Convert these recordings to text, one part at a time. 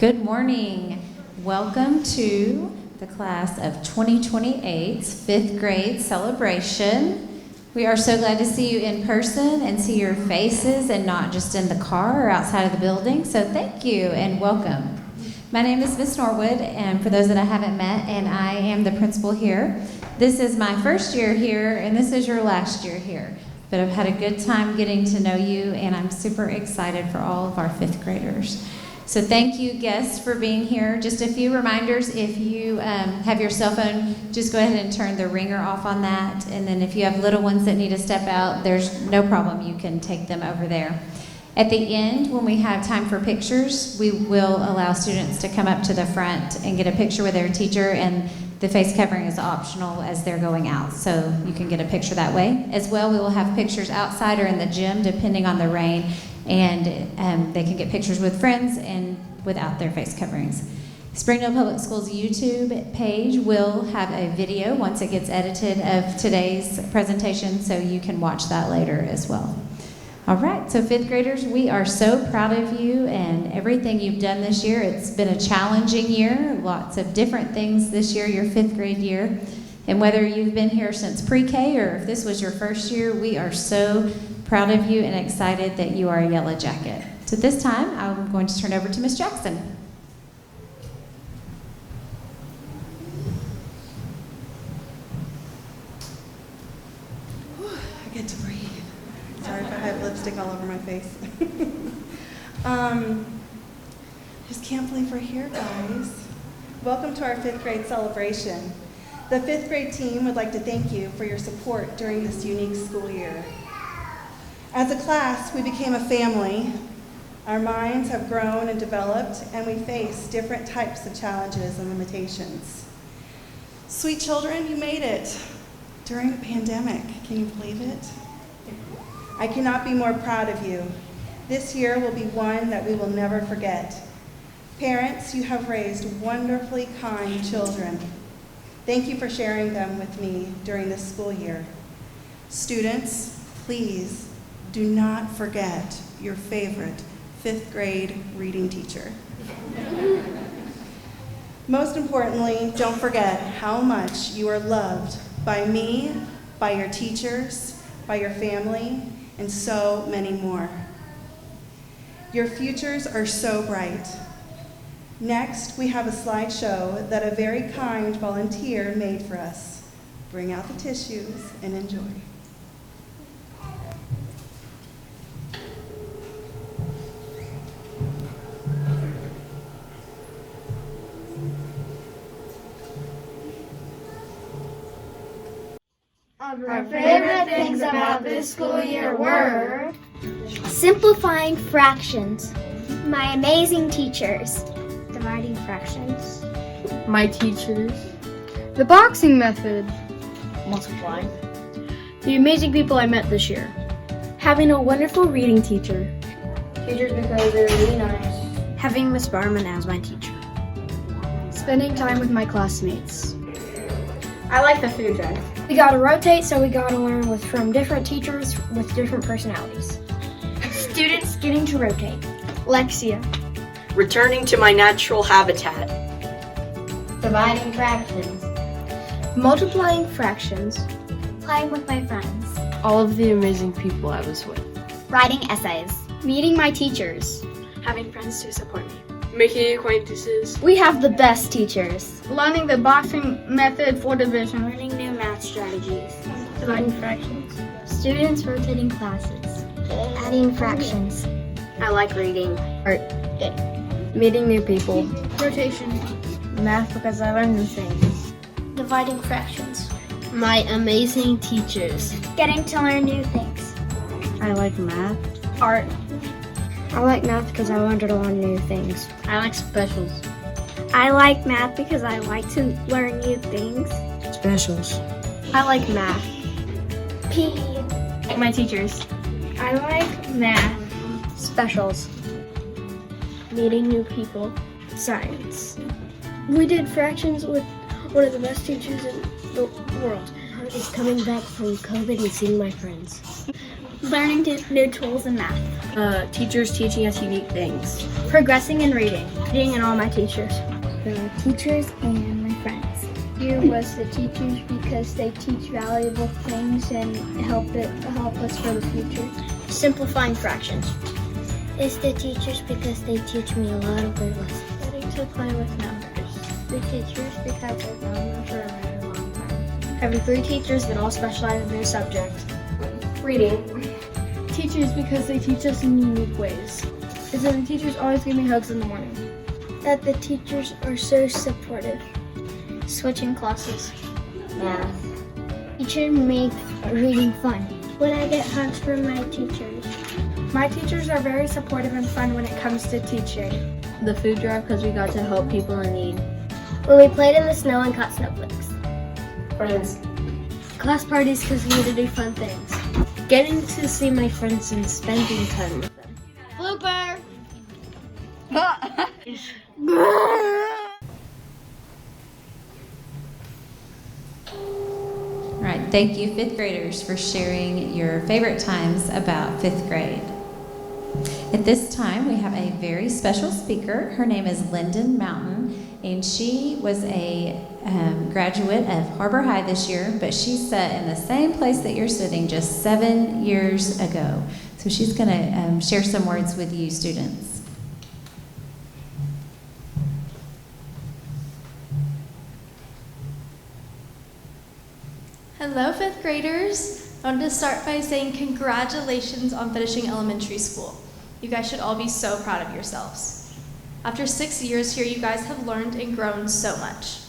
Good morning. Welcome to the class of 2028's fifth grade celebration. We are so glad to see you in person and see your faces and not just in the car or outside of the building. So thank you and welcome. My name is Miss Norwood, and for those that I haven't met, and I am the principal here. This is my first year here, and this is your last year here. But I've had a good time getting to know you, and I'm super excited for all of our fifth graders. So thank you, guests, for being here. Just a few reminders. If you have your cell phone, just go ahead and turn the ringer off on that. And then if you have little ones that need to step out, there's no problem. You can take them over there. At the end, when we have time for pictures, we will allow students to come up to the front and get a picture with their teacher, and the face covering is optional as they're going out, so you can get a picture that way. As well, we will have pictures outside or in the gym, depending on the rain, and they can get pictures with friends and without their face coverings. Springdale Public Schools YouTube page will have a video once it gets edited of today's presentation, so you can watch that later as well. All right, so fifth graders, we are so proud of you and everything you've done this year. It's been a challenging year, lots of different things this year, your fifth grade year. And whether you've been here since pre-K or if this was your first year, we are so proud of you and excited that you are a Yellow Jacket. So this time, I'm going to turn over to Miss Jackson. I get to breathe. Sorry if I have lipstick all over my face. Just can't believe we're here, guys. Welcome to our fifth grade celebration. The fifth grade team would like to thank you for your support during this unique school year. As a class, we became a family. Our minds have grown and developed, and we face different types of challenges and limitations. Sweet children, you made it during a pandemic. Can you believe it? I cannot be more proud of you. This year will be one that we will never forget. Parents, you have raised wonderfully kind children. Thank you for sharing them with me during this school year. Students, please do not forget your favorite fifth grade reading teacher. Most importantly, don't forget how much you are loved by me, by your teachers, by your family, and so many more. Your futures are so bright. Next, we have a slideshow that a very kind volunteer made for us. Bring out the tissues and enjoy. Our favorite things about this school year were simplifying fractions, my amazing teachers, dividing fractions, my teachers, the boxing method, multiplying, the amazing people I met this year, having a wonderful reading teacher, teachers because they're really nice, having Miss Barman as my teacher, spending time with my classmates. I like the food drive. We gotta rotate, so we gotta learn from different teachers with different personalities. Students getting to rotate. Lexia. Returning to my natural habitat. Dividing fractions. Multiplying fractions. Playing with my friends. All of the amazing people I was with. Writing essays. Meeting my teachers. Having friends to support me. Making acquaintances. We have the best teachers. Learning the boxing method for division. Learning new math strategies. Dividing fractions. Students rotating classes. Adding fractions. I like reading. Art. Meeting new people. Rotation. Math because I learned new things. Dividing fractions. My amazing teachers. Getting to learn new things. I like math. Art. I like math because I learned to learn new things. I like specials. I like math because I like to learn new things. Specials. I like math. PE. My teachers. I like math. Specials. Meeting new people. Science. We did fractions with one of the best teachers in the world. Just coming back from COVID and seeing my friends. Learning new tools in math. Teachers teaching us unique things. Progressing in reading. Reading and all my teachers. The teachers and my friends. Here was the teachers because they teach valuable things and help us for the future. Simplifying fractions. It's the teachers because they teach me a lot of good lessons. Getting to play with numbers. The teachers because I've known them for a very long time. Having 3 teachers that all specialize in their subject. Reading. Teachers because they teach us in unique ways. Is that the teachers always give me hugs in the morning. That the teachers are so supportive. Switching classes. Math. Teacher makes reading fun. When I get hugs from my teachers. My teachers are very supportive and fun when it comes to teaching. The food drive because we got to help people in need. When we played in the snow and caught snowflakes. Friends. Class parties because we get to do fun things. Getting to see my friends and spending time with them. Blooper! All right, thank you, fifth graders, for sharing your favorite times about fifth grade. At this time, we have a very special speaker. Her name is Lyndon Mountain, and she was a graduate of HAR-BER High this year, but she sat in the same place that you're sitting just 7 years ago. So she's going to share some words with you students. Hello, fifth graders. I wanted to start by saying congratulations on finishing elementary school. You guys should all be so proud of yourselves. After 6 years here, you guys have learned and grown so much.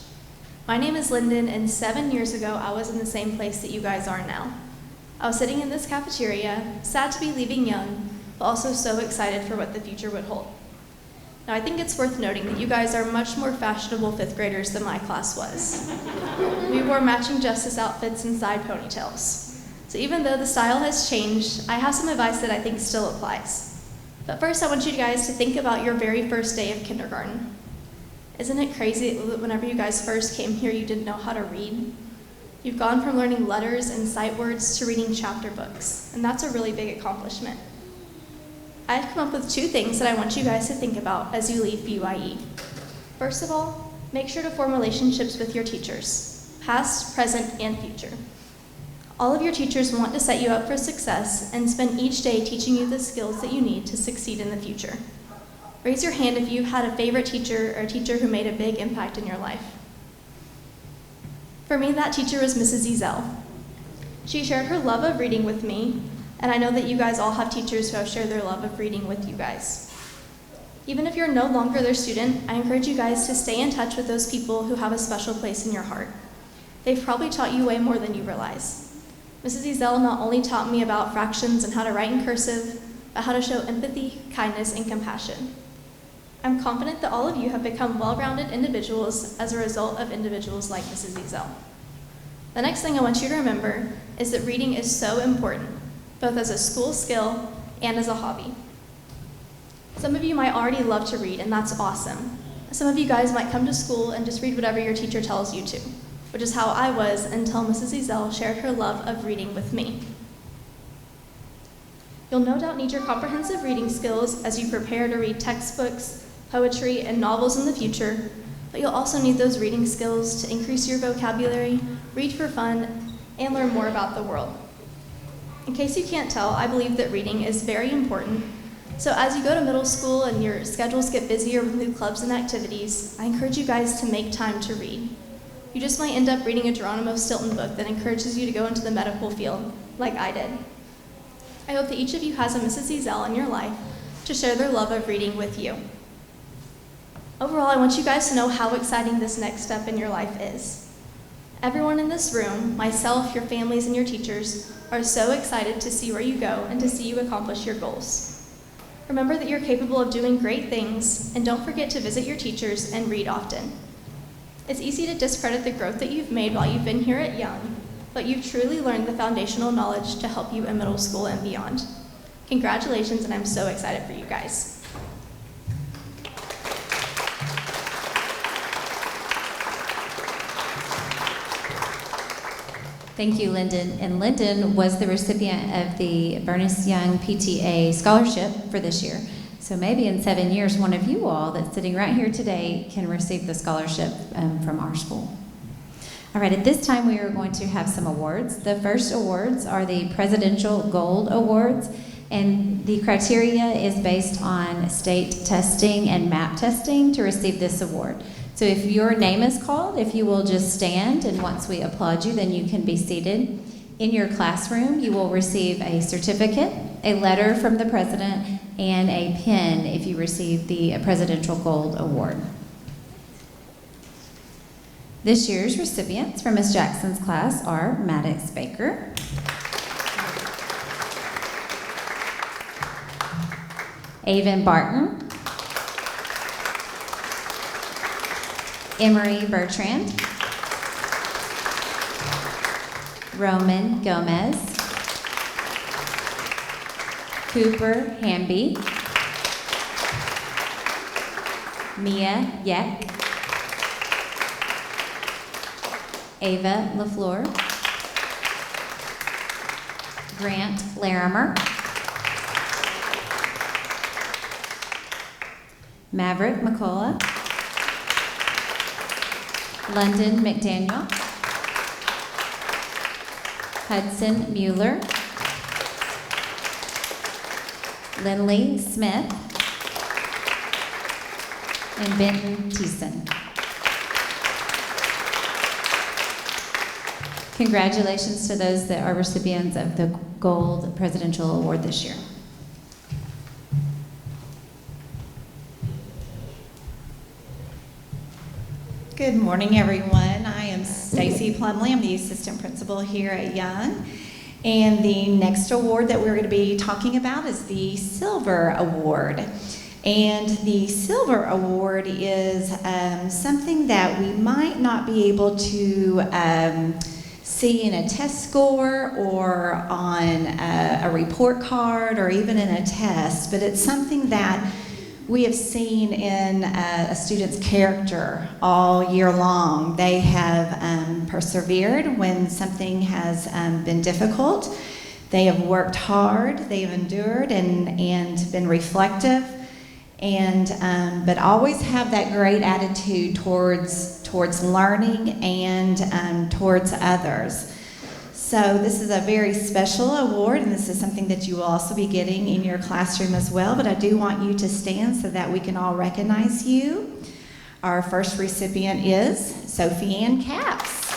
My name is Lyndon, and 7 years ago, I was in the same place that you guys are now. I was sitting in this cafeteria, sad to be leaving young, but also so excited for what the future would hold. Now, I think it's worth noting that you guys are much more fashionable fifth graders than my class was. We wore matching justice outfits and side ponytails. So even though the style has changed, I have some advice that I think still applies. But first, I want you guys to think about your very first day of kindergarten. Isn't it crazy that whenever you guys first came here, you didn't know how to read? You've gone from learning letters and sight words to reading chapter books, and that's a really big accomplishment. I've come up with 2 things that I want you guys to think about as you leave BYE. First of all, make sure to form relationships with your teachers, past, present, and future. All of your teachers want to set you up for success and spend each day teaching you the skills that you need to succeed in the future. Raise your hand if you've had a favorite teacher or a teacher who made a big impact in your life. For me, that teacher was Mrs. Ezel. She shared her love of reading with me, and I know that you guys all have teachers who have shared their love of reading with you guys. Even if you're no longer their student, I encourage you guys to stay in touch with those people who have a special place in your heart. They've probably taught you way more than you realize. Mrs. Ezel not only taught me about fractions and how to write in cursive, but how to show empathy, kindness, and compassion. I'm confident that all of you have become well-rounded individuals as a result of individuals like Mrs. Ezel. The next thing I want you to remember is that reading is so important, both as a school skill and as a hobby. Some of you might already love to read, and that's awesome. Some of you guys might come to school and just read whatever your teacher tells you to, which is how I was until Mrs. Ezel shared her love of reading with me. You'll no doubt need your comprehensive reading skills as you prepare to read textbooks, poetry, and novels in the future, but you'll also need those reading skills to increase your vocabulary, read for fun, and learn more about the world. In case you can't tell, I believe that reading is very important. So as you go to middle school and your schedules get busier with new clubs and activities, I encourage you guys to make time to read. You just might end up reading a Geronimo Stilton book that encourages you to go into the medical field, like I did. I hope that each of you has a Mrs. Ezel in your life to share their love of reading with you. Overall, I want you guys to know how exciting this next step in your life is. Everyone in this room, myself, your families, and your teachers, are so excited to see where you go and to see you accomplish your goals. Remember that you're capable of doing great things, and don't forget to visit your teachers and read often. It's easy to discredit the growth that you've made while you've been here at Young, but you've truly learned the foundational knowledge to help you in middle school and beyond. Congratulations, and I'm so excited for you guys. Thank you, Lyndon. And Lyndon was the recipient of the Bernice Young PTA Scholarship for this year. So maybe in 7 years, one of you all that's sitting right here today can receive the scholarship from our school. All right, at this time we are going to have some awards. The first awards are the Presidential Gold Awards, and the criteria is based on state testing and MAP testing to receive this award. So if your name is called, if you will just stand, and once we applaud you, then you can be seated. In your classroom, you will receive a certificate, a letter from the president, and a pin if you receive the Presidential Gold Award. This year's recipients from Ms. Jackson's class are Maddox Baker, Avon Barton, Emery Bertrand, Roman Gomez, Cooper Hamby, Mia Yek, Ava LaFleur, Grant Larimer, Maverick McCullough, London McDaniel, Hudson Mueller, Lindley Smith, and Benton Thiessen. Congratulations to those that are recipients of the Gold Presidential Award this year. Good morning, everyone. I am Stacy Plumley. I'm the assistant principal here at Young. And the next award that we're going to be talking about is the Silver Award. And the Silver Award is something that we might not be able to see in a test score or on a report card or even in a test, but it's something that we have seen in a student's character all year long. They have persevered when something has been difficult. They have worked hard, they've endured and been reflective, and but always have that great attitude towards learning and towards others. So this is a very special award, and this is something that you will also be getting in your classroom as well, but I do want you to stand so that we can all recognize you. Our first recipient is Sophie Ann Capps.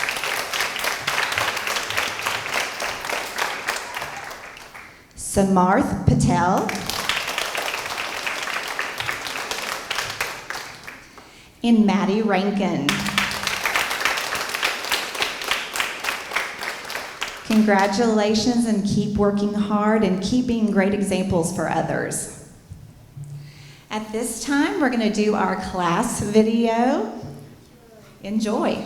Samarth Patel. And Maddie Rankin. Congratulations, and keep working hard and keep being great examples for others. At this time, we're going to do our class video. Enjoy.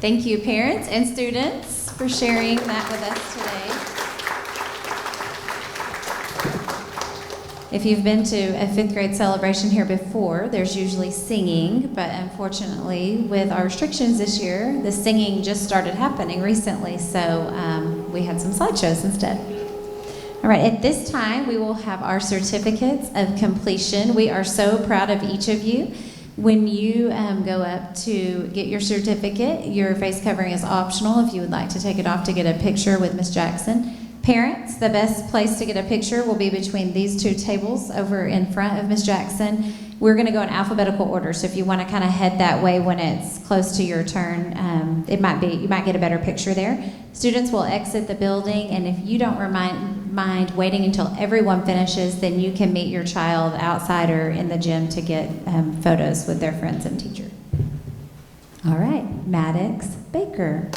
Thank you, parents and students, for sharing that with us today. If you've been to a fifth grade celebration here before, there's usually singing, but unfortunately, with our restrictions this year, the singing just started happening recently, so we had some slideshows instead. All right, at this time, we will have our certificates of completion. We are so proud of each of you. When you go up to get your certificate, your face covering is optional if you would like to take it off to get a picture with Ms. Jackson. Parents, the best place to get a picture will be between these two tables over in front of Ms. Jackson. We're going to go in alphabetical order, so if you want to kind of head that way when it's close to your turn, you might get a better picture there. Students will exit the building, and if you don't mind waiting until everyone finishes, then you can meet your child outside or in the gym to get photos with their friends and teacher. All right, Maddox Baker.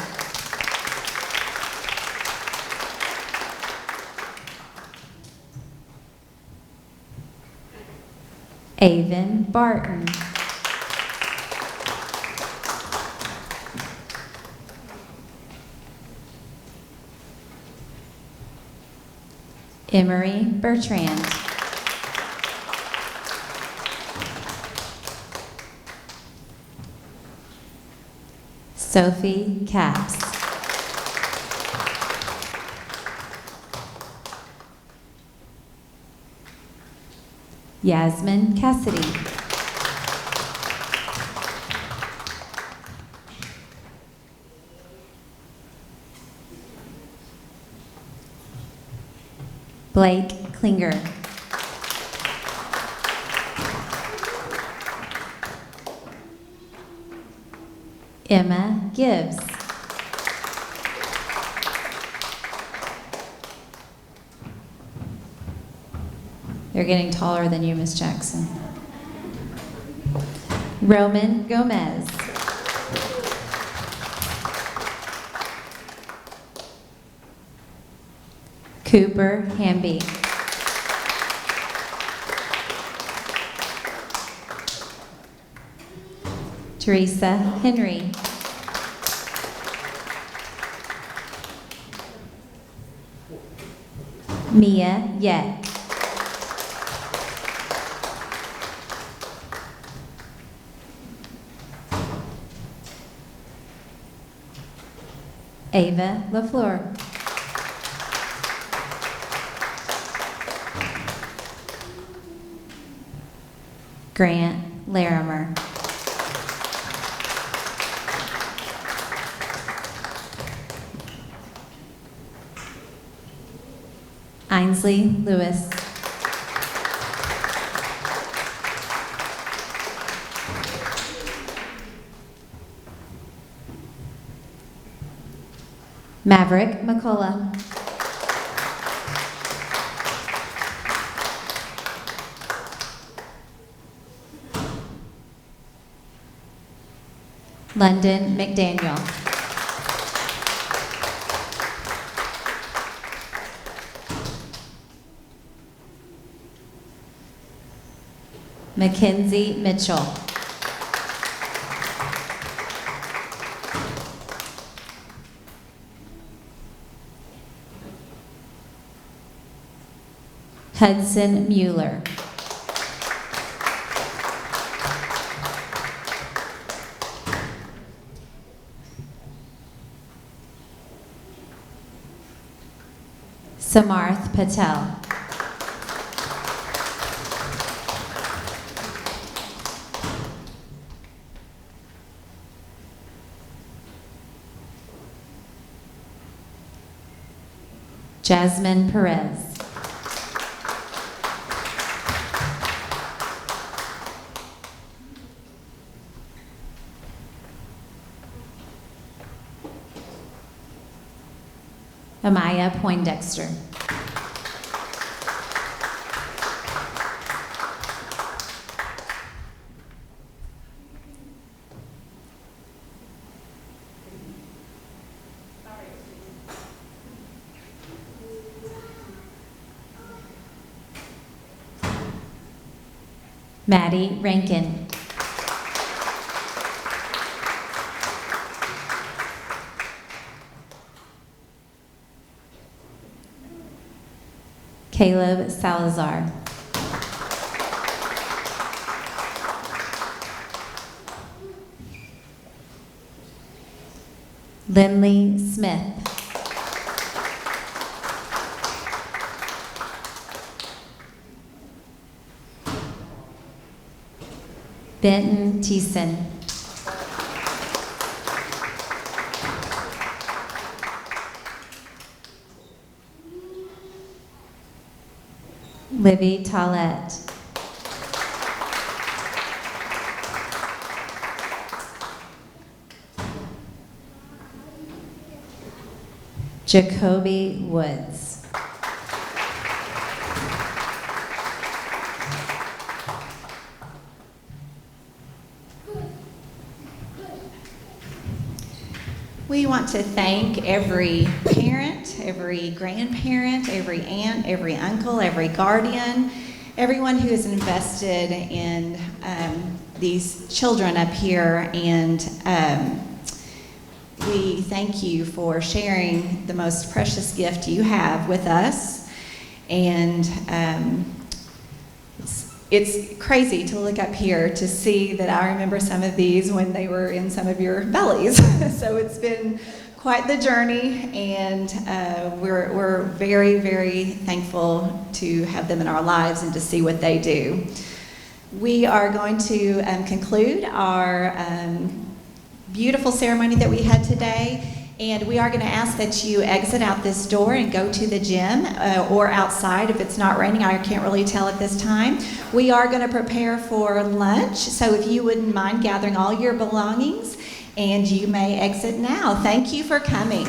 Avon Barton. Emery Bertrand. Sophie Capps. Yasmin Cassidy. Blake Klinger. Emma Gibbs. They're getting taller than you, Miss Jackson. Roman Gomez. Cooper Hamby. Teresa Henry. Mia Yek. Ava LaFleur. Grant Larimer. Ainsley Lewis. Maverick McCullough. London McDaniel. Mackenzie Mitchell. Hudson Mueller. Samarth Patel. Jasmine Perez. Amaya Poindexter. Maddie Rankin. Caleb Salazar. Lindley Smith. Benton Thiessen. Livy Tollett. Jacoby Woods. We want to thank every parent, every grandparent, every aunt, every uncle, every guardian, everyone who is invested in these children up here, and we thank you for sharing the most precious gift you have with us. And it's crazy to look up here to see that I remember some of these when they were in some of your bellies. So it's been quite the journey, and we're very, very thankful to have them in our lives and to see what they do. We are going to conclude our beautiful ceremony that we had today. And we are going to ask that you exit out this door and go to the gym or outside if it's not raining. I can't really tell at this time. We are going to prepare for lunch, so if you wouldn't mind gathering all your belongings, and you may exit now. Thank you for coming.